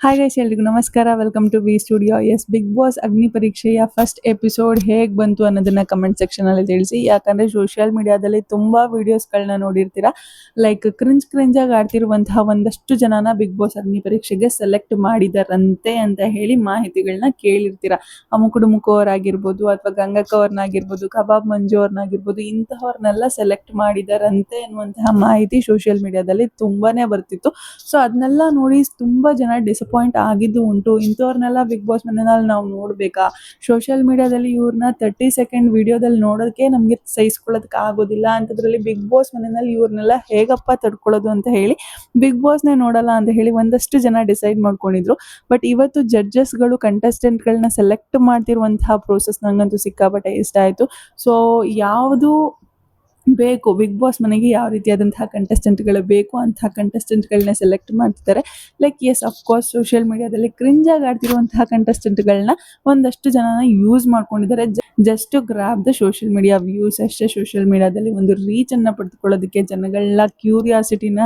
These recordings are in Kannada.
ಹಾಯ್ ಗೈಸ್, ಎಲ್ರಿಗೂ ನಮಸ್ಕಾರ. Welcome to V studio. Yes, Bigg Boss ಅಗ್ನಿ ಪರೀಕ್ಷೆಯ ಫಸ್ಟ್ ಎಪಿಸೋಡ್ ಹೇಗೆ ಬಂತು ಅನ್ನೋದನ್ನ ಕಮೆಂಟ್ ಸೆಕ್ಷನ್ ಅಲ್ಲಿ ತಿಳಿಸಿ. ಯಾಕಂದ್ರೆ ಸೋಷಿಯಲ್ ಮೀಡಿಯಾದಲ್ಲಿ ತುಂಬಾ ವಿಡಿಯೋಸ್ಗಳನ್ನ ನೋಡಿರ್ತೀರಾ. ಲೈಕ್ ಕ್ರಿಂಜ್ ಆಗಿ ಆಡ್ತಿರುವಂತಹ ಒಂದಷ್ಟು ಜನನ ಬಿಗ್ ಬಾಸ್ ಅಗ್ನಿ ಪರೀಕ್ಷೆಗೆ ಸೆಲೆಕ್ಟ್ ಮಾಡಿದಾರಂತೆ ಅಂತ ಹೇಳಿ ಮಾಹಿತಿಗಳನ್ನ ಕೇಳಿರ್ತೀರಾ. ಅಮುಕುಡುಮುಕು ಅವರಾಗಿರ್ಬೋದು, ಅಥವಾ ಗಂಗಕ್ಕ ಅವ್ರನ್ನಾಗಿರ್ಬೋದು, ಕಬಾಬ್ ಮಂಜು ಅವ್ರನ್ನಾಗಿರ್ಬೋದು, ಇಂತಹವ್ರನ್ನೆಲ್ಲ ಸೆಲೆಕ್ಟ್ ಮಾಡಿದಾರಂತೆ ಅನ್ನುವಂತಹ ಮಾಹಿತಿ ಸೋಷಿಯಲ್ ಮೀಡಿಯಾದಲ್ಲಿ ತುಂಬಾನೇ ಬರ್ತಿತ್ತು. ಸೊ ಅದನ್ನೆಲ್ಲ ನೋಡಿ ತುಂಬಾ ಜನ ಡಿಸಪಾಯಿಂಟ್ ಆಗಿದ್ದು ಉಂಟು. ಇಂಥವ್ರನ್ನೆಲ್ಲ ಬಿಗ್ ಬಾಸ್ ಮನೆಯಲ್ಲಿ ನಾವು ನೋಡ್ಬೇಕಾ? ಸೋಷಿಯಲ್ ಮೀಡಿಯಾದಲ್ಲಿ ಇವ್ರನ್ನ 30 ಸೆಕೆಂಡ್ ವಿಡಿಯೋದಲ್ಲಿ ನೋಡೋದಕ್ಕೆ ನಮ್ಗೆ ಸಹಿಸ್ಕೊಳ್ಳೋದಕ್ಕೆ ಆಗೋದಿಲ್ಲ. ಅಂತದ್ರಲ್ಲಿ ಬಿಗ್ ಬಾಸ್ ಮನೆಯಲ್ಲಿ ಇವ್ರನ್ನೆಲ್ಲ ಹೇಗಪ್ಪ ತಡ್ಕೊಳ್ಳೋದು ಅಂತ ಹೇಳಿ ಬಿಗ್ ಬಾಸ್ನೇ ನೋಡಲ್ಲ ಅಂತ ಹೇಳಿ ಒಂದಷ್ಟು ಜನ ಡಿಸೈಡ್ ಮಾಡ್ಕೊಂಡಿದ್ರು. ಬಟ್ ಇವತ್ತು ಜಡ್ಜಸ್ಗಳು ಕಂಟೆಸ್ಟೆಂಟ್ಗಳನ್ನ ಸೆಲೆಕ್ಟ್ ಮಾಡ್ತಿರುವಂತಹ ಪ್ರೋಸೆಸ್ ನಂಗಂತೂ ಸಿಕ್ಕಾಪಟ್ಟೆ ಇಷ್ಟ ಆಯ್ತು. ಸೊ ಯಾವುದು ಬೇಕು, ಬಿಗ್ ಬಾಸ್ ಮನೆಗೆ ಯಾವ ರೀತಿಯಾದಂತಹ ಕಂಟೆಸ್ಟೆಂಟ್ಗಳು ಬೇಕು ಅಂತಹ ಕಂಟೆಸ್ಟೆಂಟ್ಗಳನ್ನ ಸೆಲೆಕ್ಟ್ ಮಾಡ್ತಿದ್ದಾರೆ. ಲೈಕ್ ಎಸ್, ಅಫ್ಕೋರ್ಸ್ ಸೋಷಿಯಲ್ ಮೀಡಿಯಾದಲ್ಲಿ ಕ್ರಿಂಜಾಗಿ ಆಡ್ತಿರುವಂತಹ ಕಂಟೆಸ್ಟೆಂಟ್ಗಳನ್ನ ಒಂದಷ್ಟು ಜನನ ಯೂಸ್ ಮಾಡ್ಕೊಂಡಿದ್ದಾರೆ just to grab the social media views ಅಷ್ಟೇ. ಸೋಷಿಯಲ್ ಮೀಡಿಯಾದಲ್ಲಿ ಒಂದು ರೀಚ್ ಅನ್ನ ಪಡೆದುಕೊಳ್ಳೋದಕ್ಕೆ, ಜನಗಳ ಕ್ಯೂರಿಯಾಸಿಟಿನ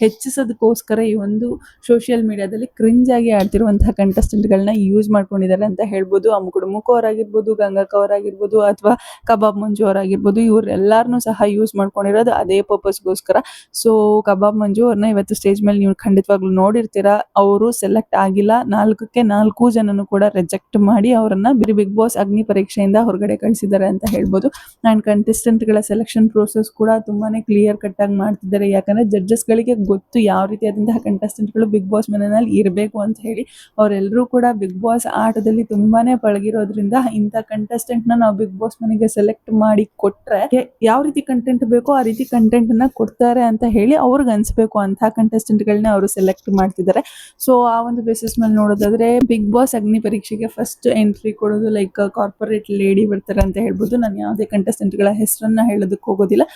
ಹೆಚ್ಚಿಸೋದಕ್ಕೋಸ್ಕರ ಈ ಒಂದು ಸೋಷಿಯಲ್ ಮೀಡಿಯಾದಲ್ಲಿ ಕ್ರಿಂಜ್ ಆಗಿ ಆಡ್ತಿರುವಂತಹ ಕಂಟೆಸ್ಟೆಂಟ್ಗಳನ್ನ ಯೂಸ್ ಮಾಡ್ಕೊಂಡಿದ್ದಾರೆ ಅಂತ ಹೇಳ್ಬೋದು. ಅಮುಕುಡುಮುಕು ಅವರಾಗಿರ್ಬೋದು, ಗಂಗಕ್ಕ ಅವರಾಗಿರ್ಬೋದು, ಅಥವಾ ಕಬಾಬ್ ಮಂಜು ಅವರಾಗಿರ್ಬೋದು, ಇವರೆಲ್ಲಾರನ್ನೂ ಸಹ ಯೂಸ್ ಮಾಡ್ಕೊಂಡಿರೋದು ಅದೇ ಪರ್ಪಸ್ಗೋಸ್ಕರ. ಸೊ ಕಬಾಬ್ ಮಂಜು ಅವ್ರನ್ನ ಇವತ್ತು ಸ್ಟೇಜ್ ಮೇಲೆ ನೀವು ಖಂಡಿತವಾಗ್ಲೂ ನೋಡಿರ್ತೀರಾ. ಅವರು ಸೆಲೆಕ್ಟ್ ಆಗಿಲ್ಲ. 4ಕ್ಕೆ 4 ಜನನು ಕೂಡ ರಿಜೆಕ್ಟ್ ಮಾಡಿ ಅವರನ್ನ ಬಿಗ್ ಬಾಸ್ ಅಗ್ನಿ ಪರೀಕ್ಷೆಯಿಂದ ಹೊರಗಡೆ ಕಳಿಸಿದ್ದಾರೆ ಅಂತ ಹೇಳ್ಬೋದು. ಅಂಡ್ ಕಂಟೆಸ್ಟೆಂಟ್ಗಳ ಸೆಲೆಕ್ಷನ್ ಪ್ರೋಸೆಸ್ ಕೂಡ ತುಂಬಾನೇ ಕ್ಲಿಯರ್ ಕಟ್ ಆಗಿ ಮಾಡ್ತಿದ್ದಾರೆ. ಯಾಕಂದ್ರೆ ಜಡ್ಜಸ್ಗಳಿಗೆ ಗೊತ್ತು ಯಾವ ರೀತಿಯಾದಂತಹ ಕಂಟೆಸ್ಟೆಂಟ್ಗಳು ಬಿಗ್ ಬಾಸ್ ಮನೆಯಲ್ಲಿ ಇರಬೇಕು ಅಂತ ಹೇಳಿ. ಅವರೆಲ್ಲರೂ ಕೂಡ ಬಿಗ್ ಬಾಸ್ ಆಟದಲ್ಲಿ ತುಂಬಾನೇ ಪಳಗಿರೋದ್ರಿಂದ ಇಂಥ ಕಂಟೆಸ್ಟೆಂಟ್ ನ ನಾವು ಬಿಗ್ ಬಾಸ್ ಮನೆಗೆ ಸೆಲೆಕ್ಟ್ ಮಾಡಿ ಕೊಟ್ರೆ ಯಾವ ರೀತಿ ಕಂಟೆಂಟ್ ಬೇಕೋ ಆ ರೀತಿ ಕಂಟೆಂಟ್ ನ ಕೊಡ್ತಾರೆ ಅಂತ ಹೇಳಿ ಅವ್ರಿಗೆ ಅನ್ಸ್ಬೇಕು ಅಂತ ಕಂಟೆಸ್ಟೆಂಟ್ ಗಳನ್ನ ಅವರು ಸೆಲೆಕ್ಟ್ ಮಾಡ್ತಿದ್ದಾರೆ. ಸೊ ಆ ಒಂದು ಬೇಸಿಸ್ ಮೇಲೆ ನೋಡೋದಾದ್ರೆ ಬಿಗ್ ಬಾಸ್ ಅಗ್ನಿ ಪರೀಕ್ಷೆಗೆ ಫಸ್ಟ್ ಎಂಟ್ರಿ ಕೊಡೋದು ಲೈಕ್ ಕಾರ್ಪೊರೇಟ್ ಲೇಡಿ ಬರ್ತಾರೆ ಅಂತ ಹೇಳ್ಬೋದು. ನಾನು ಯಾವುದೇ ಕಂಟೆಸ್ಟೆಂಟ್ ಗಳ ಹೆಸರನ್ನ ಹೇಳೋದಕ್ಕೆ ಹೋಗೋದಿಲ್ಲ.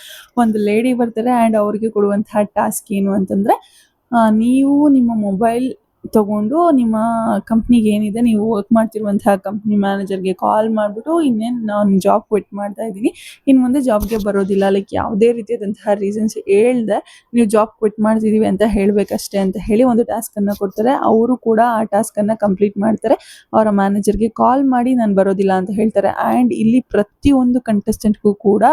ಒಂದು ಲೇಡಿ ಬರ್ತಾರೆ ಅಂಡ್ ಅವ್ರಿಗೆ ಕೊಡುವಂತಹ ಟಾಸ್ಕ್ ಏನು ಅಂತಂದ್ರೆ, ನೀವು ನಿಮ್ಮ ಮೊಬೈಲ್ ತಗೊಂಡು ನಿಮ್ಮ ಕಂಪ್ನಿಗೆ ಏನಿದೆ ನೀವು ವರ್ಕ್ ಮಾಡ್ತಿರುವಂತಹ ಕಂಪ್ನಿ ಮ್ಯಾನೇಜರ್ಗೆ ಕಾಲ್ ಮಾಡಿಬಿಟ್ಟು, ಇನ್ನೇನು ನಾನು ಜಾಬ್ ಕ್ವಿಟ್ ಮಾಡ್ತಾ ಇದ್ದೀನಿ, ಇನ್ನು ಮುಂದೆ ಜಾಬ್ಗೆ ಬರೋದಿಲ್ಲ, ಲೈಕ್ ಯಾವುದೇ ರೀತಿಯಾದಂತಹ ರೀಸನ್ಸ್ ಹೇಳ್ದೆ ನೀವು ಜಾಬ್ ಕ್ವಿಟ್ ಮಾಡ್ತಿದ್ದೀವಿ ಅಂತ ಹೇಳಬೇಕಷ್ಟೇ ಅಂತ ಹೇಳಿ ಒಂದು ಟಾಸ್ಕನ್ನು ಕೊಡ್ತಾರೆ. ಅವರು ಕೂಡ ಆ ಟಾಸ್ಕನ್ನು ಕಂಪ್ಲೀಟ್ ಮಾಡ್ತಾರೆ. ಅವರ ಮ್ಯಾನೇಜರ್ಗೆ ಕಾಲ್ ಮಾಡಿ ನಾನು ಬರೋದಿಲ್ಲ ಅಂತ ಹೇಳ್ತಾರೆ. ಆ್ಯಂಡ್ ಇಲ್ಲಿ ಪ್ರತಿಯೊಂದು ಕಂಟೆಸ್ಟೆಂಟ್ಗೂ ಕೂಡ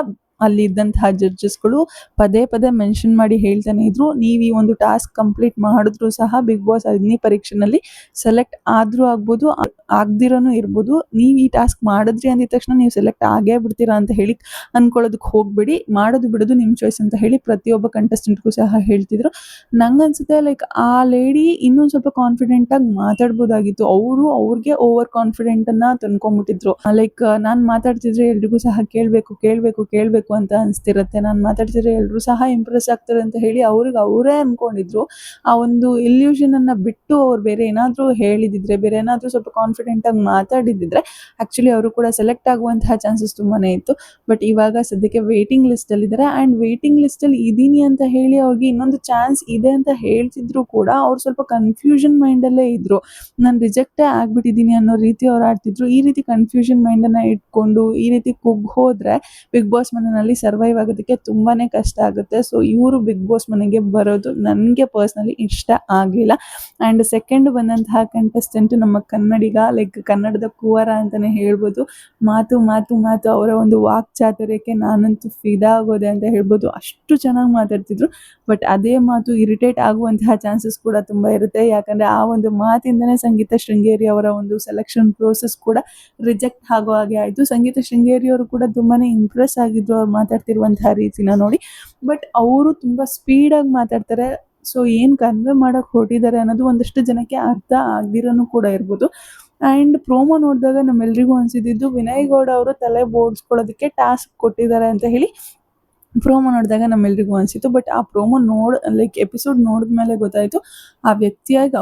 ಅಲ್ಲಿ ಇದ್ದಂತಹ ಜಡ್ಜಸ್ಗಳು ಪದೇ ಪದೇ ಮೆನ್ಷನ್ ಮಾಡಿ ಹೇಳ್ತಾನೆ ಇದ್ರು, ನೀವು ಈ ಒಂದು ಟಾಸ್ಕ್ ಕಂಪ್ಲೀಟ್ ಮಾಡಿದ್ರು ಸಹ ಬಿಗ್ ಬಾಸ್ ಅಗ್ನಿ ಪರೀಕ್ಷೆನಲ್ಲಿ ಸೆಲೆಕ್ಟ್ ಆದ್ರೂ ಆಗ್ಬೋದು, ಆಗ್ದಿರೋನು ಇರ್ಬೋದು. ನೀವು ಈ ಟಾಸ್ಕ್ ಮಾಡಿದ್ರಿ ಅಂದಿದ ತಕ್ಷಣ ನೀವು ಸೆಲೆಕ್ಟ್ ಆಗೇ ಬಿಡ್ತೀರಾ ಅಂತ ಹೇಳಿ ಅನ್ಕೊಳ್ಳೋದಕ್ಕೆ ಹೋಗ್ಬೇಡಿ, ಮಾಡೋದು ಬಿಡೋದು ನಿಮ್ಮ ಚಾಯ್ಸ್ ಅಂತ ಹೇಳಿ ಪ್ರತಿಯೊಬ್ಬ ಕಂಟೆಸ್ಟೆಂಟ್ಗೂ ಸಹ ಹೇಳ್ತಿದ್ರು. ನಂಗನ್ಸುತ್ತೆ ಲೈಕ್ ಆ ಲೇಡಿ ಇನ್ನೊಂದು ಸ್ವಲ್ಪ ಕಾನ್ಫಿಡೆಂಟ್ ಆಗಿ ಮಾತಾಡ್ಬೋದಾಗಿತ್ತು. ಅವ್ರಿಗೆ ಓವರ್ ಕಾನ್ಫಿಡೆಂಟ್ ಅನ್ನ ತಂದ್ಕೊಂಡ್ಬಿಟ್ಟಿದ್ರು. ಲೈಕ್ ನಾನು ಮಾತಾಡ್ತಿದ್ರೆ ಎಲ್ರಿಗೂ ಸಹ ಕೇಳಬೇಕು ಅಂತ ಅನ್ಸ್ತಿರತ್ತೆ, ನಾನು ಮಾತಾಡ್ತಿದ್ರೆ ಎಲ್ಲರೂ ಸಹ ಇಂಪ್ರೆಸ್ ಆಗ್ತಾರೆ ಅಂತ ಹೇಳಿ ಅವರೇ ಅನ್ಕೊಂಡಿದ್ರು. ಆ ಒಂದು ಇಲ್ಯೂಷನ್ ಅನ್ನ ಬಿಟ್ಟು ಅವ್ರು ಬೇರೆ ಏನಾದ್ರೂ ಹೇಳಿದಿದ್ರೆ, ಬೇರೆ ಏನಾದ್ರೂ ಸ್ವಲ್ಪ ಕಾನ್ಫಿಡೆಂಟ್ ಆಗಿ ಮಾತಾಡಿದಿದ್ರೆ ಆಕ್ಚುಲಿ ಅವರು ಕೂಡ ಸೆಲೆಕ್ಟ್ ಆಗುವಂತಹ ಚಾನ್ಸಸ್ ತುಂಬಾನೇ ಇತ್ತು. ಬಟ್ ಇವಾಗ ಸದ್ಯಕ್ಕೆ ವೇಟಿಂಗ್ ಲಿಸ್ಟ್ ಅಲ್ಲಿ ಇದ್ದಾರೆ. ಅಂಡ್ ವೇಟಿಂಗ್ ಲಿಸ್ಟ್ ಅಲ್ಲಿ ಇದೀನಿ ಅಂತ ಹೇಳಿ ಅವ್ರಿಗೆ ಇನ್ನೊಂದು ಚಾನ್ಸ್ ಇದೆ ಅಂತ ಹೇಳ್ತಿದ್ರು ಕೂಡ ಅವ್ರು ಸ್ವಲ್ಪ ಕನ್ಫ್ಯೂಷನ್ ಮೈಂಡ್ ಅಲ್ಲೇ ಇದ್ರು. ನಾನು ರಿಜೆಕ್ಟೇ ಆಗ್ಬಿಟ್ಟಿದ್ದೀನಿ ಅನ್ನೋ ರೀತಿ ಅವ್ರು ಆಡ್ತಿದ್ರು. ಈ ರೀತಿ ಕನ್ಫ್ಯೂಷನ್ ಮೈಂಡ್ ಅನ್ನ ಇಟ್ಕೊಂಡು ಈ ರೀತಿ ಹೋದ್ರೆ ಬಿಗ್ ಬಾಸ್ ಮನೆಯಲ್ಲಿ ಸರ್ವೈವ್ ಆಗೋದಕ್ಕೆ ತುಂಬಾನೇ ಕಷ್ಟ ಆಗುತ್ತೆ. ಸೊ ಇವರು ಬಿಗ್ ಬಾಸ್ ಮನೆಗೆ ಬರೋದು ನನಗೆ ಪರ್ಸ್ನಲಿ ಇಷ್ಟ ಆಗಿಲ್ಲ. ಅಂಡ್ ಸೆಕೆಂಡ್ ಬಂದಂತಹ ಕಂಟೆಸ್ಟೆಂಟ್ ನಮ್ಮ ಕನ್ನಡಿಗ, ಲೈಕ್ ಕನ್ನಡದ ಕುವರ ಅಂತಾನೆ ಹೇಳ್ಬೋದು. ಮಾತು ಅವರ ಒಂದು ವಾಕ್ಚಾತುರ್ಯಕ್ಕೆ ನಾನಂತೂ ಫಿದಾ ಆಗೋದೆ ಅಂತ ಹೇಳ್ಬೋದು. ಅಷ್ಟು ಚೆನ್ನಾಗಿ ಮಾತಾಡ್ತಿದ್ರು. ಬಟ್ ಅದೇ ಮಾತು ಇರಿಟೇಟ್ ಆಗುವಂತಹ ಚಾನ್ಸಸ್ ಕೂಡ ತುಂಬಾ ಇರುತ್ತೆ. ಯಾಕಂದ್ರೆ ಆ ಒಂದು ಮಾತಿಂದನೇ ಸಂಗೀತ ಶೃಂಗೇರಿ ಅವರ ಒಂದು ಸೆಲೆಕ್ಷನ್ ಪ್ರೋಸೆಸ್ ಕೂಡ ರಿಜೆಕ್ಟ್ ಆಗೋ ಹಾಗೆ ಆಯ್ತು. ಸಂಗೀತ ಶೃಂಗೇರಿ ಅವರು ಕೂಡ ತುಂಬಾನೇ ಇಂಪ್ರೆಸ್ ಆಗಿದ್ರು ಅವ್ರು ಮಾತಾಡ್ತಿರುವಂತಹ ರೀತಿನ ನೋಡಿ. ಬಟ್ ಅವರು ತುಂಬಾ ಸ್ಪೀಡಾಗಿ ಮಾತಾಡ್ತಾರೆ. ಸೊ ಏನ್ ಕನ್ವೆ ಮಾಡಕ್ ಹೊರಟಿದ್ದಾರೆ ಅನ್ನೋದು ಒಂದಷ್ಟು ಜನಕ್ಕೆ ಅರ್ಥ ಆಗ್ದಿರೋನು ಕೂಡ ಇರ್ಬೋದು. ಆ್ಯಂಡ್ ಪ್ರೋಮೋ ನೋಡಿದಾಗ ನಮ್ಮೆಲ್ರಿಗೂ ಅನ್ಸಿದ್ದು ವಿನಯ್ ಗೌಡ ಅವರು ತಲೆ ಬೋಡ್ಸ್ಕೊಳ್ಳೋದಕ್ಕೆ ಟಾಸ್ಕ್ ಕೊಟ್ಟಿದ್ದಾರೆ ಅಂತ ಹೇಳಿ ಪ್ರೋಮೋ ನೋಡಿದಾಗ ನಮ್ಮೆಲ್ರಿಗೂ ಅನಿಸಿತು. ಬಟ್ ಆ ಪ್ರೋಮೋ ಲೈಕ್ ಎಪಿಸೋಡ್ ನೋಡಿದ್ಮೇಲೆ ಗೊತ್ತಾಯಿತು, ಆ ವ್ಯಕ್ತಿಯಾಗಿ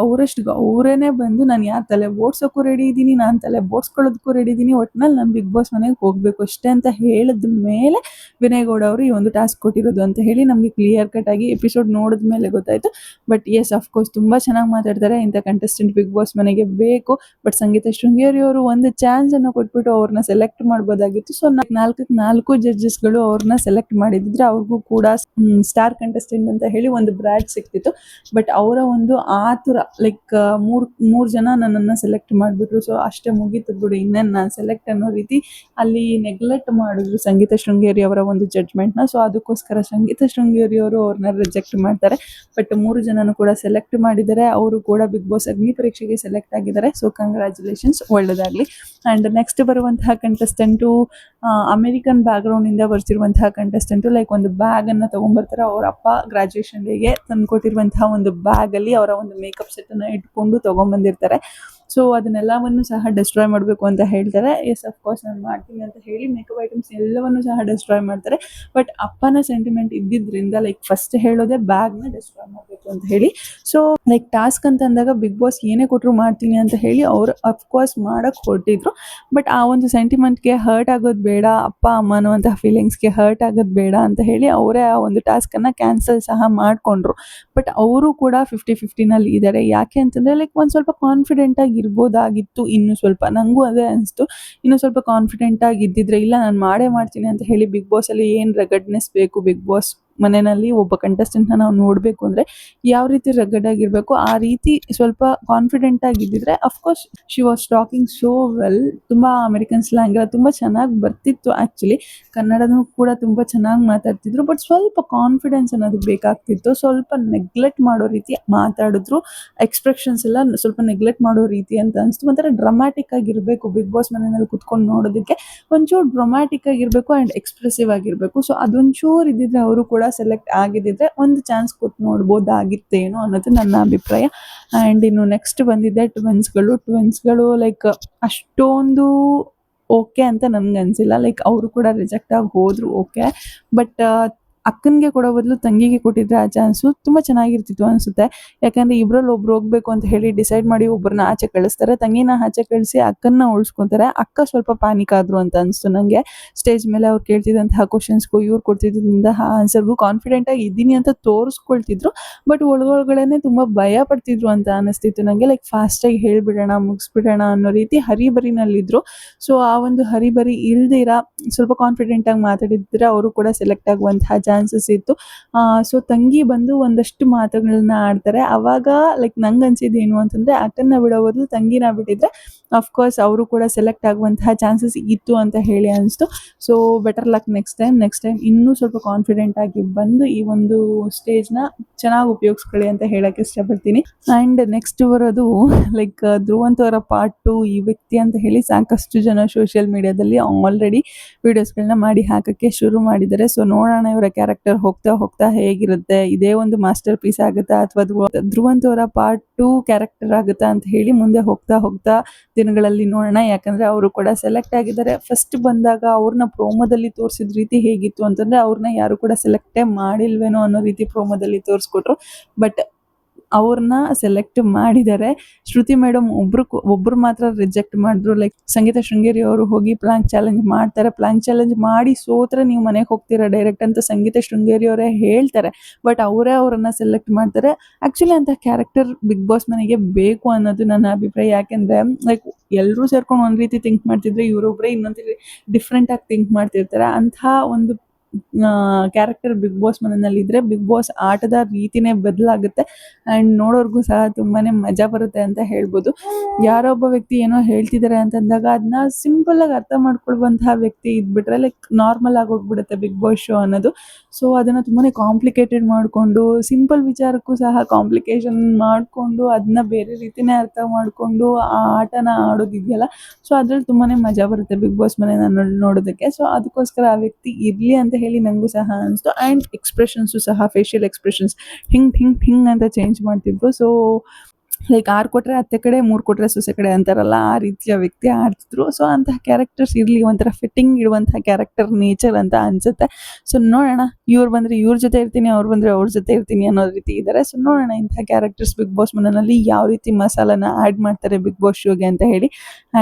ಅವರೇನೆ ಬಂದು ನಾನು ಯಾರು ತಲೆ ಬೋಡ್ಸೋಕ್ಕೂ ರೆಡಿ ಇದ್ದೀನಿ, ನಾನು ತಲೆ ಬೋಡ್ಸ್ಕೊಳ್ಳೋದಕ್ಕೂ ರೆಡಿ ಇದ್ದೀನಿ, ಒಟ್ಟಿನಲ್ಲಿ ನಾನು ಬಿಗ್ ಬಾಸ್ ಮನೆಗೆ ಹೋಗಬೇಕು ಅಷ್ಟೇ ಅಂತ ಹೇಳಿದ ಮೇಲೆ ವಿನಯ್ ಗೌಡ ಅವರು ಈ ಒಂದು ಟಾಸ್ಕ್ ಕೊಟ್ಟಿರೋದು ಅಂತ ಹೇಳಿ ನಮಗೆ ಕ್ಲಿಯರ್ ಕಟ್ ಆಗಿ ಎಪಿಸೋಡ್ ನೋಡಿದ ಮೇಲೆ ಗೊತ್ತಾಯಿತು. ಬಟ್ ಎಸ್, ಅಫ್ಕೋರ್ಸ್ ತುಂಬ ಚೆನ್ನಾಗಿ ಮಾತಾಡ್ತಾರೆ. ಇಂಥ ಕಂಟೆಸ್ಟೆಂಟ್ ಬಿಗ್ ಬಾಸ್ ಮನೆಗೆ ಬೇಕು. ಬಟ್ ಸಂಗೀತ ಶೃಂಗೇರಿ ಅವರು ಒಂದು ಚಾನ್ಸ್ ಅನ್ನು ಕೊಟ್ಬಿಟ್ಟು ಅವ್ರನ್ನ ಸೆಲೆಕ್ಟ್ ಮಾಡ್ಬೋದಾಗಿತ್ತು. ಸೊ 4ಕ್ಕೆ 4 ಜಡ್ಜಸ್ಗಳು ಅವ್ರನ್ನ ಸೆಲೆಕ್ಟ್ ಮಾಡಿದ್ದಾರೆ. ಮಾಡಿದ್ರೆ ಅವ್ರಿಗೂ ಕೂಡ ಸ್ಟಾರ್ ಕಂಟೆಸ್ಟೆಂಟ್ ಅಂತ ಹೇಳಿ ಒಂದು ಬ್ರ್ಯಾಡ್ ಸಿಕ್ತಿತ್ತು. ಬಟ್ ಅವರ ಒಂದು ಆತುರ ಲೈಕ್ ಮೂರು ಜನ ನನ್ನನ್ನು ಸೆಲೆಕ್ಟ್ ಮಾಡಿಬಿಟ್ರು. ಸೊ ಅಷ್ಟೇ ಮುಗೀತು ಬಿಡು, ಇನ್ನೇನು ನಾನು ಸೆಲೆಕ್ಟ್ ಅನ್ನೋ ರೀತಿ ಅಲ್ಲಿ ನೆಗ್ಲೆಕ್ಟ್ ಮಾಡಿದ್ರು ಸಂಗೀತ ಶೃಂಗೇರಿ ಅವರ ಒಂದು ಜಡ್ಜ್ಮೆಂಟ್ನ. ಸೊ ಅದಕ್ಕೋಸ್ಕರ ಸಂಗೀತ ಶೃಂಗೇರಿ ಅವರು ಅವ್ರನ್ನ ರಿಜೆಕ್ಟ್ ಮಾಡ್ತಾರೆ. ಬಟ್ 3 ಜನನು ಕೂಡ ಸೆಲೆಕ್ಟ್ ಮಾಡಿದ್ದಾರೆ. ಅವರು ಕೂಡ ಬಿಗ್ ಬಾಸ್ ಅಗ್ನಿ ಪರೀಕ್ಷೆಗೆ ಸೆಲೆಕ್ಟ್ ಆಗಿದ್ದಾರೆ. ಸೊ ಕಂಗ್ರ್ಯಾಚುಲೇಷನ್ಸ್, ಒಳ್ಳೆಯದಾಗಲಿ. ಆ್ಯಂಡ್ ನೆಕ್ಸ್ಟ್ ಬರುವಂತಹ ಕಂಟೆಸ್ಟೆಂಟು ಅಮೆರಿಕನ್ ಬ್ಯಾಕ್ಗ್ರೌಂಡಿಂದ ಬರ್ತಿರುವಂತಹ ಕಂಟೆಸ್ಟೆಂಟು. ಲೈಕ್ ಒಂದು ಬ್ಯಾಗನ್ನು ತೊಗೊಂಬರ್ತಾರೆ. ಅವ್ರ ಅಪ್ಪ ಗ್ರ್ಯಾಜುಯೇಷನ್ ಡೇಗೆ ತಂದುಕೊಟ್ಟಿರುವಂತಹ ಒಂದು ಬ್ಯಾಗಲ್ಲಿ ಅವರ ಒಂದು ಮೇಕಪ್ ಸೆಟ್ಟನ್ನು ಇಟ್ಕೊಂಡು ತೊಗೊಂಬಂದಿರ್ತಾರೆ. ಸೊ ಅದನ್ನೆಲ್ಲವನ್ನು ಸಹ ಡೆಸ್ಟ್ರಾಯ್ ಮಾಡಬೇಕು ಅಂತ ಹೇಳ್ತಾರೆ. ಎಸ್ ಅಫ್ಕೋರ್ಸ್ ನಾನು ಮಾಡ್ತೀನಿ ಅಂತ ಹೇಳಿ ಮೇಕಪ್ ಐಟಮ್ಸ್ ಎಲ್ಲವನ್ನು ಸಹ ಡೆಸ್ಟ್ರಾಯ್ ಮಾಡ್ತಾರೆ. ಬಟ್ ಅಪ್ಪನ ಸೆಂಟಿಮೆಂಟ್ ಇದ್ದಿದ್ದರಿಂದ ಲೈಕ್ ಫಸ್ಟ್ ಹೇಳೋದೇ ಬ್ಯಾಗ್ನ ಡೆಸ್ಟ್ರಾಯ್ ಮಾಡಬೇಕು ಅಂತ ಹೇಳಿ. ಸೊ ಲೈಕ್ ಟಾಸ್ಕ್ ಅಂತ ಅಂದಾಗ ಬಿಗ್ ಬಾಸ್ ಏನೇ ಕೊಟ್ಟರು ಮಾಡ್ತೀನಿ ಅಂತ ಹೇಳಿ ಅವರು ಅಫ್ಕೋರ್ಸ್ ಮಾಡೋಕ್ಕೆ ಹೊರಟಿದ್ರು. ಬಟ್ ಆ ಒಂದು ಸೆಂಟಿಮೆಂಟ್ಗೆ ಹರ್ಟ್ ಆಗೋದು ಬೇಡ, ಅಪ್ಪ ಅಮ್ಮ ಅನ್ನುವಂತಹ ಫೀಲಿಂಗ್ಸ್ಗೆ ಹರ್ಟ್ ಆಗೋದು ಬೇಡ ಅಂತ ಹೇಳಿ ಅವರೇ ಆ ಒಂದು ಟಾಸ್ಕನ್ನು ಕ್ಯಾನ್ಸಲ್ ಸಹ ಮಾಡಿಕೊಂಡ್ರು. ಬಟ್ ಅವರು ಕೂಡ 50-50ನಲ್ಲಿ ಇದ್ದಾರೆ. ಯಾಕೆ ಅಂತಂದರೆ ಲೈಕ್ ಒಂದು ಸ್ವಲ್ಪ ಕಾನ್ಫಿಡೆಂಟಾಗಿ ಇರ್ಬೋದಾಗಿತ್ತು. ಇನ್ನೂ ಸ್ವಲ್ಪ ನನಗೂ ಅದೇ ಅನಿಸ್ತು. ಇನ್ನೂ ಸ್ವಲ್ಪ ಕಾನ್ಫಿಡೆಂಟಾಗಿ ಇದ್ದಿದ್ರೆ, ಇಲ್ಲ ನಾನು ಮಾಡೇ ಮಾಡ್ತೀನಿ ಅಂತ ಹೇಳಿ ಬಿಗ್ ಬಾಸಲ್ಲಿ ಏನು ರಗಡ್ನೆಸ್ ಬೇಕು, ಬಿಗ್ ಬಾಸ್ ಮನೆಯಲ್ಲಿ ಒಬ್ಬ ಕಂಟೆಸ್ಟೆಂಟ್ನ ನಾವು ನೋಡಬೇಕು ಅಂದರೆ ಯಾವ ರೀತಿ ರಗಡಾಗಿರಬೇಕು ಆ ರೀತಿ ಸ್ವಲ್ಪ ಕಾನ್ಫಿಡೆಂಟಾಗಿ ಇದ್ದಿದ್ರೆ of course she was talking so well. ತುಂಬ ಅಮೆರಿಕನ್ ಸ್ಲ್ಯಾಂಗ್ ಎಲ್ಲ ತುಂಬ ಚೆನ್ನಾಗಿ ಬರ್ತಿತ್ತು. ಆ್ಯಕ್ಚುಲಿ ಕನ್ನಡನೂ ಕೂಡ ತುಂಬ ಚೆನ್ನಾಗಿ ಮಾತಾಡ್ತಿದ್ರು. ಬಟ್ ಸ್ವಲ್ಪ ಕಾನ್ಫಿಡೆನ್ಸ್ ಅನ್ನೋದು ಬೇಕಾಗ್ತಿತ್ತು. ಸ್ವಲ್ಪ ನೆಗ್ಲೆಕ್ಟ್ ಮಾಡೋ ರೀತಿ ಮಾತಾಡಿದ್ರು. ಎಕ್ಸ್ಪ್ರೆಷನ್ಸ್ ಎಲ್ಲ ಸ್ವಲ್ಪ ನೆಗ್ಲೆಕ್ಟ್ ಮಾಡೋ ರೀತಿ ಅಂತ ಅನಿಸ್ತು. ಒಂಥರ ಡ್ರಮ್ಯಾಟಿಕ್ ಆಗಿರಬೇಕು ಬಿಗ್ ಬಾಸ್ ಮನೆಯಲ್ಲಿ ಕುತ್ಕೊಂಡು ನೋಡೋದಕ್ಕೆ. ಒಂಚೂರು ಡ್ರಮ್ಯಾಟಿಕ್ ಆಗಿರಬೇಕು ಆ್ಯಂಡ್ ಎಕ್ಸ್ಪ್ರೆಸಿವ್ ಆಗಿರಬೇಕು. ಸೊ ಅದೊಂಚೂರು ಇದ್ದಿದ್ರೆ ಅವರು ಕೂಡ ಸೆಲೆಕ್ಟ್ ಆಗಿದ್ದಿದ್ರೆ ಒಂದು ಚಾನ್ಸ್ ಕೊಟ್ಟು ನೋಡ್ಬೋದಾಗಿತ್ತೇನೋ ಅನ್ನೋದು ನನ್ನ ಅಭಿಪ್ರಾಯ. ಆ್ಯಂಡ್ ಇನ್ನು ನೆಕ್ಸ್ಟ್ ಬಂದಿದ್ದೆ ಟ್ವಿನ್ಸ್ಗಳು ಲೈಕ್ ಅಷ್ಟೊಂದು ಓಕೆ ಅಂತ ನನ್ಗೆ ಅನಿಸಿಲ್ಲ. ಲೈಕ್ ಅವರು ಕೂಡ ರಿಜೆಕ್ಟ್ ಆಗಿ ಹೋದರು, ಓಕೆ. ಬಟ್ ಅಕ್ಕನಿಗೆ ಕೊಡೋ ಬದಲು ತಂಗಿಗೆ ಕೊಟ್ಟಿದ್ರೆ ಆ ಚಾನ್ಸು ತುಂಬ ಚೆನ್ನಾಗಿರ್ತಿತ್ತು ಅನಿಸುತ್ತೆ. ಯಾಕಂದರೆ ಇಬ್ಬರಲ್ಲಿ ಒಬ್ರು ಹೋಗಬೇಕು ಅಂತ ಹೇಳಿ ಡಿಸೈಡ್ ಮಾಡಿ ಒಬ್ಬರನ್ನ ಆಚೆ ಕಳಿಸ್ತಾರೆ. ತಂಗಿನ ಆಚೆ ಕಳಿಸಿ ಅಕ್ಕನ್ನ ಉಳಿಸ್ಕೊತಾರೆ. ಅಕ್ಕ ಸ್ವಲ್ಪ ಪ್ಯಾನಿಕ್ ಆದರು ಅಂತ ಅನಿಸ್ತು ನನಗೆ. ಸ್ಟೇಜ್ ಮೇಲೆ ಅವ್ರು ಕೇಳ್ತಿದ್ದಂತಹ ಕ್ವಶನ್ಸ್ಗೂ ಇವ್ರು ಕೊಡ್ತಿದ್ದಂತಹ ಆನ್ಸರ್ಗೂ ಕಾನ್ಫಿಡೆಂಟಾಗಿ ಇದ್ದೀನಿ ಅಂತ ತೋರಿಸ್ಕೊಳ್ತಿದ್ರು. ಬಟ್ ಒಳಗೊಳಗಡೆ ತುಂಬ ಭಯ ಪಡ್ತಿದ್ರು ಅಂತ ಅನ್ನಿಸ್ತಿತ್ತು ನನಗೆ. ಲೈಕ್ ಫಾಸ್ಟಾಗಿ ಹೇಳಿಬಿಡೋಣ, ಮುಗಿಸ್ಬಿಡೋಣ ಅನ್ನೋ ರೀತಿ ಹರಿಬರಿನಲ್ಲಿದ್ದರು. ಸೊ ಆ ಒಂದು ಹರಿಬರಿ ಇಲ್ದಿರ ಸ್ವಲ್ಪ ಕಾನ್ಫಿಡೆಂಟಾಗಿ ಮಾತಾಡಿದ್ರೆ ಅವರು ಕೂಡ ಸೆಲೆಕ್ಟ್ ಆಗುವಂತಹ ಚಾನ್ಸಸ್ ಇತ್ತು. ಸೊ ತಂಗಿ ಬಂದು ಒಂದಷ್ಟು ಮಾತುಗಳನ್ನ ಆಡ್ತಾರೆ. ಆವಾಗ ಲೈಕ್ ನಂಗೆ ಅನ್ಸಿದ್ದು ಏನು ಅಂತಂದರೆ ಅಕ್ಕನ್ನ ಬಿಡೋ ಬದಲು ತಂಗಿನ ಬಿಟ್ಟಿದ್ರೆ ಅಫ್ಕೋರ್ಸ್ ಅವರು ಕೂಡ ಸೆಲೆಕ್ಟ್ ಆಗುವಂತಹ ಚಾನ್ಸಸ್ ಇತ್ತು ಅಂತ ಹೇಳಿ ಅನಿಸ್ತು. So better luck next time ಇನ್ನೂ ಸ್ವಲ್ಪ ಕಾನ್ಫಿಡೆಂಟ್ ಆಗಿ ಬಂದು ಈ ಒಂದು ಸ್ಟೇಜ್ನ ಚೆನ್ನಾಗಿ ಉಪಯೋಗಿಸ್ಕೊಳ್ಳಿ ಅಂತ ಹೇಳಕ್ಕೆ ಇಷ್ಟಪಡ್ತೀನಿ. ಆ್ಯಂಡ್ ನೆಕ್ಸ್ಟ್ ಬರೋದು ಲೈಕ್ ಧ್ರುವಂತವರ ಪಾರ್ಟ್ 2. ಈ ವ್ಯಕ್ತಿ ಅಂತ ಹೇಳಿ ಸಾಕಷ್ಟು ಜನ ಸೋಷಿಯಲ್ ಮೀಡಿಯಾದಲ್ಲಿ ಆಲ್ರೆಡಿ ವೀಡಿಯೋಸ್ಗಳನ್ನ ಮಾಡಿ ಹಾಕೋಕ್ಕೆ ಶುರು ಮಾಡಿದ್ದಾರೆ. ಸೊ ನೋಡೋಣ ಇವರ ಕ್ಯಾರೆಕ್ಟರ್ ಹೋಗ್ತಾ ಹೇಗಿರುತ್ತೆ, ಇದೇ ಒಂದು ಮಾಸ್ಟರ್ ಪೀಸ್ ಆಗುತ್ತಾ ಅಥವಾ ಧ್ರುವಂತವರ ಪಾರ್ಟ್ 2 ಕ್ಯಾರೆಕ್ಟರ್ ಆಗುತ್ತಾ ಅಂತ ಹೇಳಿ ಮುಂದೆ ಹೋಗ್ತಾ ದಿನಗಳಲ್ಲಿ ನೋಡೋಣ. ಯಾಕಂದರೆ ಅವರು ಕೂಡ ಸೆಲೆಕ್ಟ್ ಆಗಿದ್ದಾರೆ. ಫಸ್ಟ್ ಬಂದಾಗ ಅವ್ರನ್ನ ಪ್ರೋಮೋದಲ್ಲಿ ತೋರಿಸಿದ ರೀತಿ ಹೇಗಿತ್ತು ಅಂತಂದರೆ ಅವ್ರನ್ನ ಯಾರು ಕೂಡ ಸೆಲೆಕ್ಟೇ ಮಾಡಿಲ್ವೇನೋ ಅನ್ನೋ ರೀತಿ ಪ್ರೋಮೋದಲ್ಲಿ ತೋರಿಸ್ಕೊಟ್ರು. ಬಟ್ ಅವ್ರನ್ನ ಸೆಲೆಕ್ಟ್ ಮಾಡಿದ್ದಾರೆ. ಶ್ರುತಿ ಮೇಡಮ್ ಒಬ್ರು ಮಾತ್ರ ರಿಜೆಕ್ಟ್ ಮಾಡಿದ್ರು. ಲೈಕ್ ಸಂಗೀತ ಶೃಂಗೇರಿ ಅವರು ಹೋಗಿ ಪ್ಲಾಂಕ್ ಚಾಲೆಂಜ್ ಮಾಡ್ತಾರೆ. ಪ್ಲಾಂಕ್ ಚಾಲೆಂಜ್ ಮಾಡಿ ಸೋತ್ರೆ ನೀವು ಮನೆಗೆ ಹೋಗ್ತೀರಾ ಡೈರೆಕ್ಟ್ ಅಂತ ಸಂಗೀತ ಶೃಂಗೇರಿ ಅವರೇ ಹೇಳ್ತಾರೆ. ಬಟ್ ಅವರೇ ಅವರನ್ನ ಸೆಲೆಕ್ಟ್ ಮಾಡ್ತಾರೆ. ಆ್ಯಕ್ಚುಲಿ ಅಂಥ ಕ್ಯಾರೆಕ್ಟರ್ ಬಿಗ್ ಬಾಸ್ ಮನೆಗೆ ಬೇಕು ಅನ್ನೋದು ನನ್ನ ಅಭಿಪ್ರಾಯ. ಯಾಕೆಂದರೆ ಲೈಕ್ ಎಲ್ಲರೂ ಸೇರ್ಕೊಂಡು ಒಂದು ರೀತಿ ಥಿಂಕ್ ಮಾಡ್ತಿದ್ರೆ ಇವರೊಬ್ಬರೇ ಇನ್ನೊಂದು ಡಿಫ್ರೆಂಟಾಗಿ ಥಿಂಕ್ ಮಾಡ್ತಿರ್ತಾರೆ. ಅಂಥ ಒಂದು ಕ್ಯಾರೆಕ್ಟರ್ ಬಿಗ್ ಬಾಸ್ ಮನೆಯಲ್ಲಿದ್ದರೆ ಬಿಗ್ ಬಾಸ್ ಆಟದ ರೀತಿನೇ ಬದಲಾಗುತ್ತೆ. ಆ್ಯಂಡ್ ನೋಡೋರ್ಗೂ ಸಹ ತುಂಬಾ ಮಜಾ ಬರುತ್ತೆ ಅಂತ ಹೇಳ್ಬೋದು. ಯಾರೋ ಒಬ್ಬ ವ್ಯಕ್ತಿ ಏನೋ ಹೇಳ್ತಿದ್ದಾರೆ ಅಂತಂದಾಗ ಅದನ್ನ ಸಿಂಪಲ್ಲಾಗಿ ಅರ್ಥ ಮಾಡ್ಕೊಳ್ಳುವಂತಹ ವ್ಯಕ್ತಿ ಇದ್ಬಿಟ್ರೆ ಲೈಕ್ ನಾರ್ಮಲ್ ಆಗಿ ಹೋಗ್ಬಿಡುತ್ತೆ ಬಿಗ್ ಬಾಸ್ ಶೋ ಅನ್ನೋದು. ಸೊ ಅದನ್ನು ತುಂಬಾ ಕಾಂಪ್ಲಿಕೇಟೆಡ್ ಮಾಡಿಕೊಂಡು ಸಿಂಪಲ್ ವಿಚಾರಕ್ಕೂ ಸಹ ಕಾಂಪ್ಲಿಕೇಶನ್ ಮಾಡಿಕೊಂಡು ಅದನ್ನ ಬೇರೆ ರೀತಿಯೇ ಅರ್ಥ ಮಾಡಿಕೊಂಡು ಆ ಆಟನ ಆಡೋದಿದೆಯಲ್ಲ, ಸೊ ಅದ್ರಲ್ಲಿ ತುಂಬಾ ಮಜಾ ಬರುತ್ತೆ ಬಿಗ್ ಬಾಸ್ ಮನೆನ ನೋಡೋದಕ್ಕೆ. ಸೊ ಅದಕ್ಕೋಸ್ಕರ ಆ ವ್ಯಕ್ತಿ ಇರಲಿ ಅಂತ ಹೇಳಿ ನನಗೂ ಸಹ ಅನಿಸ್ತು. ಆ್ಯಂಡ್ ಎಕ್ಸ್ಪ್ರೆಷನ್ಸು ಸಹ ಫೇಶಿಯಲ್ ಎಕ್ಸ್ಪ್ರೆಷನ್ಸ್ ಹಿಂಗೆ ಅಂತ ಚೇಂಜ್ ಮಾಡ್ತಿದ್ರು. ಸೊ ಲೈಕ್ 6 ಕೊಟ್ಟರೆ ಅತ್ತೆ ಕಡೆ, 3 ಕೊಟ್ಟರೆ ಸೊಸೆ ಕಡೆ ಅಂತಾರಲ್ಲ, ಆ ರೀತಿಯ ವ್ಯಕ್ತಿ ಆಡ್ತಿದ್ರು. ಸೊ ಅಂತಹ ಕ್ಯಾರೆಕ್ಟರ್ಸ್ ಇರಲಿ, ಒಂಥರ ಫಿಟ್ಟಿಂಗ್ ಇಡುವಂಥ ಕ್ಯಾರೆಕ್ಟರ್ ನೇಚರ್ ಅಂತ ಅನಿಸುತ್ತೆ. ಸೊ ನೋಡೋಣ, ಇವ್ರು ಬಂದರೆ ಇವ್ರ ಜೊತೆ ಇರ್ತೀನಿ, ಅವ್ರು ಬಂದರೆ ಅವ್ರ ಜೊತೆ ಇರ್ತೀನಿ ಅನ್ನೋ ರೀತಿ ಇದ್ದಾರೆ. ಸೊ ನೋಡೋಣ ಇಂಥ ಕ್ಯಾರೆಕ್ಟರ್ಸ್ ಬಿಗ್ ಬಾಸ್ ಮನೆಯಲ್ಲಿ ಯಾವ ರೀತಿ ಮಸಾಲನ ಆ್ಯಡ್ ಮಾಡ್ತಾರೆ ಬಿಗ್ ಬಾಸ್ ಶೋಗೆ ಅಂತ ಹೇಳಿ.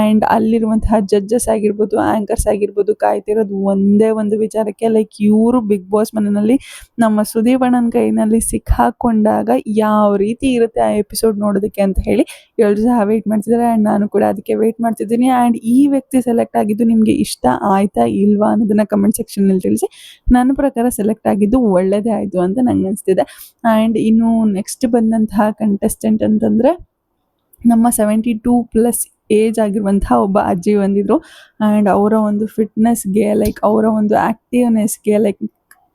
ಆ್ಯಂಡ್ ಅಲ್ಲಿರುವಂತಹ ಜಡ್ಜಸ್ ಆಗಿರ್ಬೋದು, ಆ್ಯಂಕರ್ಸ್ ಆಗಿರ್ಬೋದು ಕಾಯ್ತಿರೋದು ಒಂದೇ ಒಂದು ವಿಚಾರಕ್ಕೆ. ಲೈಕ್ ಇವರು ಬಿಗ್ ಬಾಸ್ ಮನೆಯಲ್ಲಿ ನಮ್ಮ ಸುದೀಪ್ ಅಣ್ಣನ ಕೈನಲ್ಲಿ ಸಿಕ್ಕಾಕೊಂಡಾಗ ಯಾವ ರೀತಿ ಇರುತ್ತೆ ಆ ಎಪಿಸೋಡ್ ನೋಡೋದಕ್ಕೆ ಬರೋದಕ್ಕೆ ಅಂತ ಹೇಳಿ ಎಲ್ಲರೂ ಸಹ ವೇಟ್ ಮಾಡ್ತಿದ್ದಾರೆ ಆ್ಯಂಡ್ ನಾನು ಕೂಡ ಅದಕ್ಕೆ ವೇಟ್ ಮಾಡ್ತಿದ್ದೀನಿ. ಆ್ಯಂಡ್ ಈ ವ್ಯಕ್ತಿ ಸೆಲೆಕ್ಟ್ ಆಗಿದ್ದು ನಿಮಗೆ ಇಷ್ಟ ಆಯ್ತಾ ಇಲ್ವಾ ಅನ್ನೋದನ್ನ ಕಮೆಂಟ್ ಸೆಕ್ಷನಲ್ಲಿ ತಿಳಿಸಿ. ನನ್ನ ಪ್ರಕಾರ ಸೆಲೆಕ್ಟ್ ಆಗಿದ್ದು ಒಳ್ಳೆಯದೇ ಆಯಿತು ಅಂತ ನಂಗೆ ಅನಿಸ್ತಿದೆ. ಆ್ಯಂಡ್ ಇನ್ನು ನೆಕ್ಸ್ಟ್ ಬಂದಂತಹ ಕಂಟೆಸ್ಟೆಂಟ್ ಅಂತಂದರೆ ನಮ್ಮ 72+ ಏಜ್ ಆಗಿರುವಂತಹ ಒಬ್ಬ ಅಜ್ಜಿ ಬಂದಿದ್ರು. ಆ್ಯಂಡ್ ಅವರ ಒಂದು ಫಿಟ್ನೆಸ್ಗೆ ಅವರ ಒಂದು ಆ್ಯಕ್ಟಿವ್ನೆಸ್ಗೆ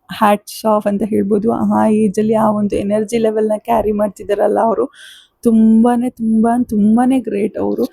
ಹ್ಯಾಟ್ಸ್ ಆಫ್ ಅಂತ ಹೇಳ್ಬೋದು. ಆ ಏಜಲ್ಲಿ ಆ ಒಂದು ಎನರ್ಜಿ ಲೆವೆಲ್ನ ಕ್ಯಾರಿ ಮಾಡ್ತಿದ್ದಾರಲ್ಲ ಅವರು ತುಂಬಾ ಗ್ರೇಟ್ ಅವರು.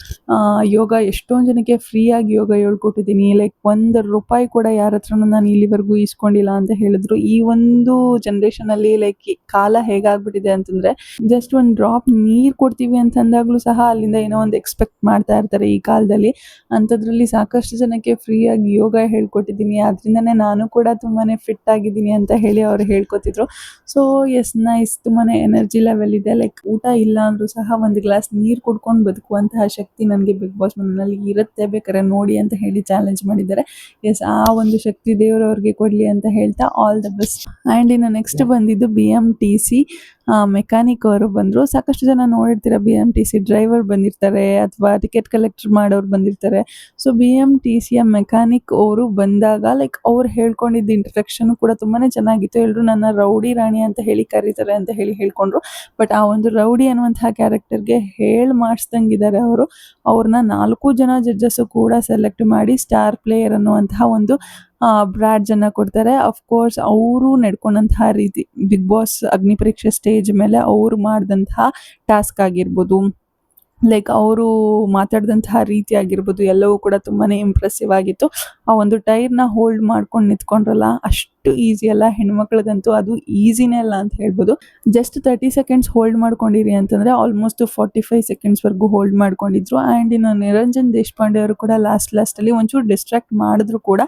ಯೋಗ ಎಷ್ಟೊಂದು ಜನಕ್ಕೆ ಫ್ರೀಯಾಗಿ ಯೋಗ ಹೇಳ್ಕೊಟ್ಟಿದ್ದೀನಿ. ₹1 ಕೂಡ ಯಾರ ಹತ್ರನೂ ನಾನು ಇಲ್ಲಿವರೆಗೂ ಇಸ್ಕೊಂಡಿಲ್ಲ ಅಂತ ಹೇಳಿದ್ರು. ಈ ಒಂದು ಜನ್ರೇಷನಲ್ಲಿ ಕಾಲ ಹೇಗಾಗ್ಬಿಟ್ಟಿದೆ ಅಂತಂದರೆ ಜಸ್ಟ್ ಒಂದು ಡ್ರಾಪ್ ನೀರು ಕೊಡ್ತೀವಿ ಅಂತ ಅಂದಾಗಲೂ ಸಹ ಅಲ್ಲಿಂದ ಏನೋ ಒಂದು ಎಕ್ಸ್ಪೆಕ್ಟ್ ಮಾಡ್ತಾ ಇರ್ತಾರೆ ಈ ಕಾಲದಲ್ಲಿ. ಅಂಥದ್ರಲ್ಲಿ ಸಾಕಷ್ಟು ಜನಕ್ಕೆ ಫ್ರೀಯಾಗಿ ಯೋಗ ಹೇಳ್ಕೊಟ್ಟಿದ್ದೀನಿ. ಅದರಿಂದನೇ ನಾನು ಕೂಡ ತುಂಬಾ ಫಿಟ್ ಆಗಿದ್ದೀನಿ ಅಂತ ಹೇಳಿ ಅವರು ಹೇಳ್ಕೊತಿದ್ರು. ಸೊ ಎಸ್ ನೈಸ್, ತುಂಬಾ ಎನರ್ಜಿ ಲೆವೆಲ್ ಇದೆ. ಊಟ ಇಲ್ಲ ಅಂದರೂ ಸಹ ಒಂದು ಗ್ಲಾಸ್ ನೀರು ಕುಡ್ಕೊಂಡು ಬದುಕುವಂತಹ ಶಕ್ತಿ ನನಗೆ ಬಿಗ್ ಬಾಸ್ ಮನೆಯಲ್ಲಿ ಇರುತ್ತೆ, ಬೇಕಾದ್ರೆ ನೋಡಿ ಅಂತ ಹೇಳಿ ಚಾಲೆಂಜ್ ಮಾಡಿದ್ದಾರೆ. ಎಸ್, ಆ ಒಂದು ಶಕ್ತಿ ದೇವರವ್ರಿಗೆ ಕೊಡಲಿ ಅಂತ ಹೇಳ್ತಾ ಆಲ್ ದ ಬೆಸ್ಟ್. ಆ್ಯಂಡ್ ಇನ್ನು ನೆಕ್ಸ್ಟ್ ಬಂದಿದ್ದು BMTC ಮೆಕ್ಯಾನಿಕ್ ಅವರು ಬಂದರು. ಸಾಕಷ್ಟು ಜನ ನೋಡಿರ್ತೀರ, BMTC ಡ್ರೈವರ್ ಬಂದಿರ್ತಾರೆ ಅಥವಾ ಟಿಕೆಟ್ ಕಲೆಕ್ಟರ್ ಮಾಡೋರು ಬಂದಿರ್ತಾರೆ. ಸೊ BMTCಯ ಮೆಕ್ಯಾನಿಕ್ ಅವರು ಬಂದಾಗ ಅವ್ರು ಹೇಳ್ಕೊಂಡಿದ್ದ ಇಂಟ್ರಡಕ್ಷನು ಕೂಡ ತುಂಬಾ ಚೆನ್ನಾಗಿತ್ತು. ಎಲ್ಲರೂ ನನ್ನ ರೌಡಿ ರಾಣಿ ಅಂತ ಹೇಳಿ ಕರೀತಾರೆ ಅಂತ ಹೇಳಿ ಹೇಳ್ಕೊಂಡ್ರು. ಬಟ್ ಆ ಒಂದು ರೌಡಿ ಅನ್ನುವಂತಹ ಕ್ಯಾರೆಕ್ಟರ್ಗೆ ಮಾಡಿಸ್ದಂಗಿದ್ದಾರೆ ಅವರು. ಅವ್ರನ್ನ 4 ಜನ ಜಡ್ಜಸ್ಸು ಕೂಡ ಸೆಲೆಕ್ಟ್ ಮಾಡಿ ಸ್ಟಾರ್ ಪ್ಲೇಯರ್ ಅನ್ನುವಂತಹ ಒಂದು ಬ್ರ್ಯಾಡ್ಜನ್ನು ಕೊಡ್ತಾರೆ. ಅಫ್ಕೋರ್ಸ್ ಅವರು ನಡ್ಕೊಂಡಂತಹ ರೀತಿ, ಬಿಗ್ ಬಾಸ್ ಅಗ್ನಿ ಪರೀಕ್ಷೆ ಸ್ಟೇಜ್ ಮೇಲೆ ಅವರು ಮಾಡಿದಂತಹ ಟಾಸ್ಕ್ ಆಗಿರ್ಬೋದು, ಅವರು ಮಾತಾಡಿದಂತಹ ರೀತಿ ಆಗಿರ್ಬೋದು, ಎಲ್ಲವೂ ಕೂಡ ತುಂಬಾ ಇಂಪ್ರೆಸಿವ್ ಆಗಿತ್ತು. ಆ ಒಂದು ಟೈರ್ನ ಹೋಲ್ಡ್ ಮಾಡ್ಕೊಂಡು ನಿಂತ್ಕೊಂಡ್ರಲ್ಲ, ಅಷ್ಟು ಈಸಿ ಅಲ್ಲ. ಹೆಣ್ಮಕ್ಳಿಗಂತೂ ಅದು ಈಸಿನೇ ಅಲ್ಲ ಅಂತ ಹೇಳ್ಬೋದು. ಜಸ್ಟ್ 30 ಸೆಕೆಂಡ್ಸ್ ಹೋಲ್ಡ್ ಮಾಡ್ಕೊಂಡಿರಿ ಅಂತಂದರೆ ಆಲ್ಮೋಸ್ಟ್ 45 ಸೆಕೆಂಡ್ಸ್ವರೆಗೂ ಹೋಲ್ಡ್ ಮಾಡ್ಕೊಂಡಿದ್ರು. ಆ್ಯಂಡ್ ಇನ್ನು ನಿರಂಜನ್ ದೇಶಪಾಂಡೆ ಅವರು ಕೂಡ ಲಾಸ್ಟಲ್ಲಿ ಒಂಚೂರು ಡಿಸ್ಟ್ರಾಕ್ಟ್ ಮಾಡಿದ್ರು ಕೂಡ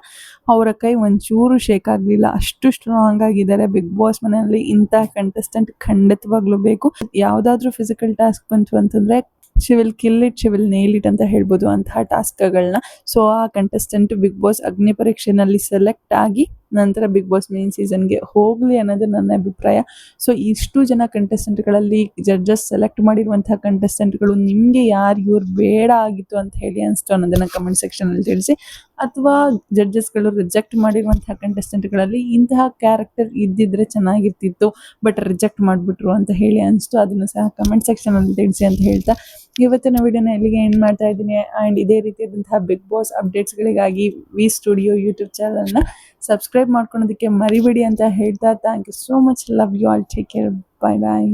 ಅವರ ಕೈ ಒಂಚೂರು ಶೇಕ್ ಆಗಲಿಲ್ಲ. ಅಷ್ಟು ಸ್ಟ್ರಾಂಗ್ ಆಗಿದ್ದಾರೆ. ಬಿಗ್ ಬಾಸ್ ಮನೆಯಲ್ಲಿ ಇಂಥ ಕಂಟೆಸ್ಟೆಂಟ್ ಖಂಡಿತವಾಗ್ಲೂ ಬೇಕು. ಯಾವುದಾದ್ರೂ ಫಿಸಿಕಲ್ ಟಾಸ್ಕ್ ಬಂತು ಅಂತಂದರೆ she will kill it, she will nail it ಅಂತ ಹೇಳ್ಬೋದು ಅಂತಹ ಟಾಸ್ಕ್ಗಳನ್ನ. ಸೊ ಆ ಕಂಟೆಸ್ಟೆಂಟ್ ಬಿಗ್ ಬಾಸ್ ಅಗ್ನಿ ಪರೀಕ್ಷೆಯಲ್ಲಿ ಸೆಲೆಕ್ಟ್ ಆಗಿ ನಂತರ ಬಿಗ್ ಬಾಸ್ ಮೇನ್ ಸೀಸನ್ಗೆ ಹೋಗಲಿ ಅನ್ನೋದು ನನ್ನ ಅಭಿಪ್ರಾಯ. ಸೊ ಇಷ್ಟು ಜನ ಕಂಟೆಸ್ಟೆಂಟ್ಗಳಲ್ಲಿ ಜಡ್ಜಸ್ ಸೆಲೆಕ್ಟ್ ಮಾಡಿರುವಂತಹ ಕಂಟೆಸ್ಟೆಂಟ್ಗಳು ನಿಮಗೆ ಇವ್ರು ಬೇಡ ಆಗಿತ್ತು ಅಂತ ಹೇಳಿ ಅನಿಸ್ತು ಅನ್ನೋದನ್ನು ಕಮೆಂಟ್ ಸೆಕ್ಷನಲ್ಲಿ ತಿಳಿಸಿ. ಅಥವಾ ಜಡ್ಜಸ್ಗಳು ರಿಜೆಕ್ಟ್ ಮಾಡಿರುವಂತಹ ಕಂಟೆಸ್ಟೆಂಟ್ಗಳಲ್ಲಿ ಇಂತಹ ಕ್ಯಾರೆಕ್ಟರ್ ಇದ್ದಿದ್ರೆ ಚೆನ್ನಾಗಿರ್ತಿತ್ತು ಬಟ್ ರಿಜೆಕ್ಟ್ ಮಾಡಿಬಿಟ್ರು ಅಂತ ಹೇಳಿ ಅನಿಸ್ತು, ಅದನ್ನು ಸಹ ಕಮೆಂಟ್ ಸೆಕ್ಷನಲ್ಲಿ ತಿಳಿಸಿ ಅಂತ ಹೇಳ್ತಾ ಇವತ್ತಿನ ವಿಡಿಯೋನ ಎಲ್ಲಿಗೆ ಎಂಡ್ ಮಾಡ್ತಾ ಇದ್ದೀನಿ. ಆ್ಯಂಡ್ ಇದೇ ರೀತಿಯಾದಂತಹ ಬಿಗ್ ಬಾಸ್ ಅಪ್ಡೇಟ್ಸ್ಗಳಿಗಾಗಿ ವಿ ಸ್ಟುಡಿಯೋ ಯೂಟ್ಯೂಬ್ ಚಾನಲ್ನ ಸಬ್ಸ್ಕ್ರೈಬ್ ಮಾಡ್ಕೊಳೋದಕ್ಕೆ ಮರಿಬೇಡಿ ಅಂತ ಹೇಳ್ತಾ thank you so much. Love you all. Take care. Bye bye.